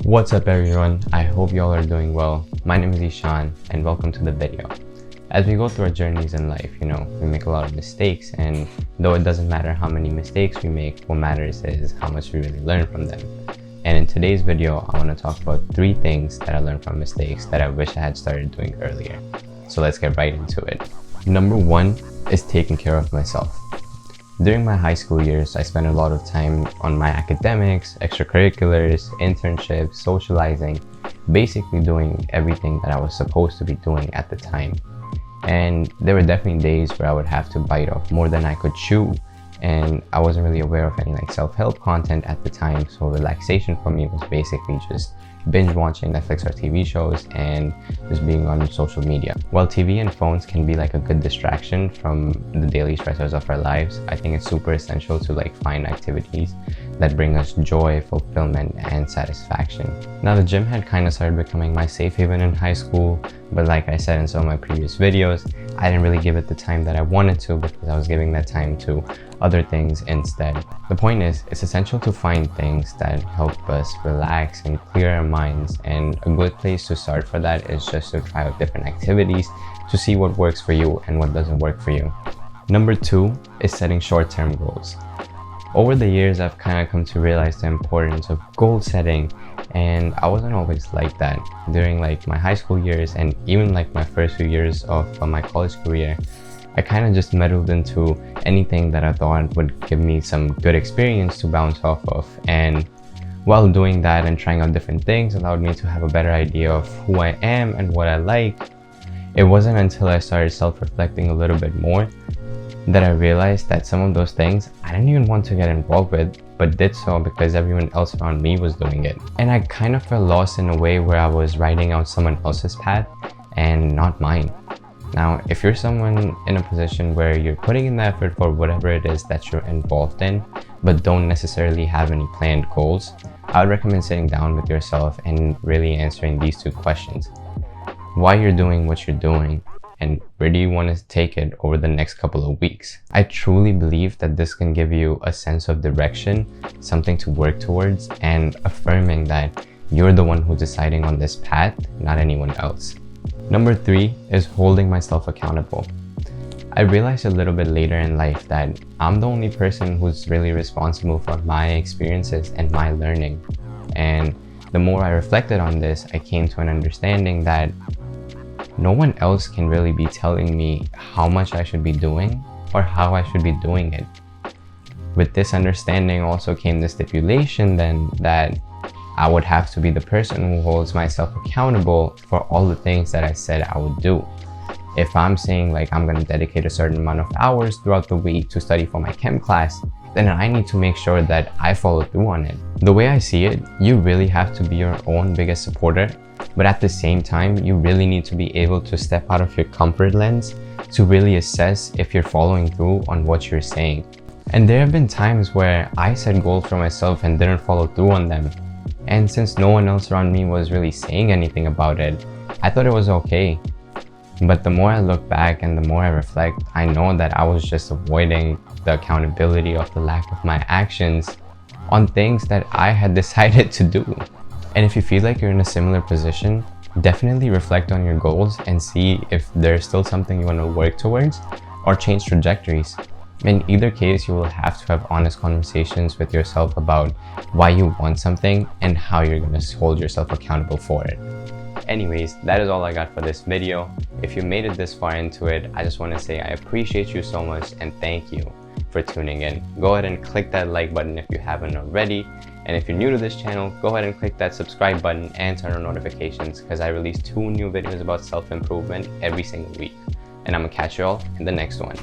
What's up everyone, I hope y'all are doing well. My name is Ishaan and welcome to the video. As we go through our journeys in life, we make a lot of mistakes, and though it doesn't matter how many mistakes we make, what matters is how much we really learn from them. And in today's video, I want to talk about 3 things that I learned from mistakes that I wish I had started doing earlier. So let's get right into it. Number 1 is taking care of myself. During my high school years, I spent a lot of time on my academics, extracurriculars, internships, socializing, basically doing everything that I was supposed to be doing at the time. And there were definitely days where I would have to bite off more than I could chew, and I wasn't really aware of any self-help content at the time, so relaxation for me was basically just binge watching Netflix or TV shows and just being on social media. While TV and phones can be a good distraction from the daily stressors of our lives, I think it's super essential to find activities that bring us joy, fulfillment, and satisfaction. Now, the gym had kind of started becoming my safe haven in high school, but like I said in some of my previous videos, I didn't really give it the time that I wanted to because I was giving that time to other things instead. The point is, it's essential to find things that help us relax and clear our minds, and a good place to start for that is just to try out different activities to see what works for you and what doesn't work for you. Number 2 is setting short-term goals. Over the years, I've kind of come to realize the importance of goal setting, and I wasn't always like that. During my high school years and even my first few years of my college career, I kind of just meddled into anything that I thought would give me some good experience to bounce off of, and while doing that and trying out different things allowed me to have a better idea of who I am and what I like. It wasn't until I started self-reflecting a little bit more that I realized that some of those things I didn't even want to get involved with, but did so because everyone else around me was doing it. And I kind of felt lost in a way where I was writing out someone else's path and not mine. Now, if you're someone in a position where you're putting in the effort for whatever it is that you're involved in, but don't necessarily have any planned goals, I would recommend sitting down with yourself and really answering these 2 questions. Why you're doing what you're doing, and where do you want to take it over the next couple of weeks? I truly believe that this can give you a sense of direction, something to work towards, and affirming that you're the one who's deciding on this path, not anyone else. Number 3 is holding myself accountable. I realized a little bit later in life that I'm the only person who's really responsible for my experiences and my learning. And the more I reflected on this, I came to an understanding that no one else can really be telling me how much I should be doing or how I should be doing it. With this understanding also came the stipulation then that I would have to be the person who holds myself accountable for all the things that I said I would do. If I'm saying I'm going to dedicate a certain amount of hours throughout the week to study for my chem class, then I need to make sure that I follow through on it. The way I see it, you really have to be your own biggest supporter, but at the same time, you really need to be able to step out of your comfort lens to really assess if you're following through on what you're saying. And there have been times where I set goals for myself and didn't follow through on them. And since no one else around me was really saying anything about it, I thought it was okay. But the more I look back and the more I reflect, I know that I was just avoiding the accountability of the lack of my actions on things that I had decided to do. And if you feel like you're in a similar position, definitely reflect on your goals and see if there's still something you want to work towards or change trajectories. In either case, you will have to have honest conversations with yourself about why you want something and how you're going to hold yourself accountable for it. Anyways, that is all I got for this video. If you made it this far into it, I just want to say I appreciate you so much and thank you for tuning in. Go ahead and click that like button if you haven't already. And if you're new to this channel, go ahead and click that subscribe button and turn on notifications because I release 2 new videos about self-improvement every single week. And I'm gonna catch you all in the next one.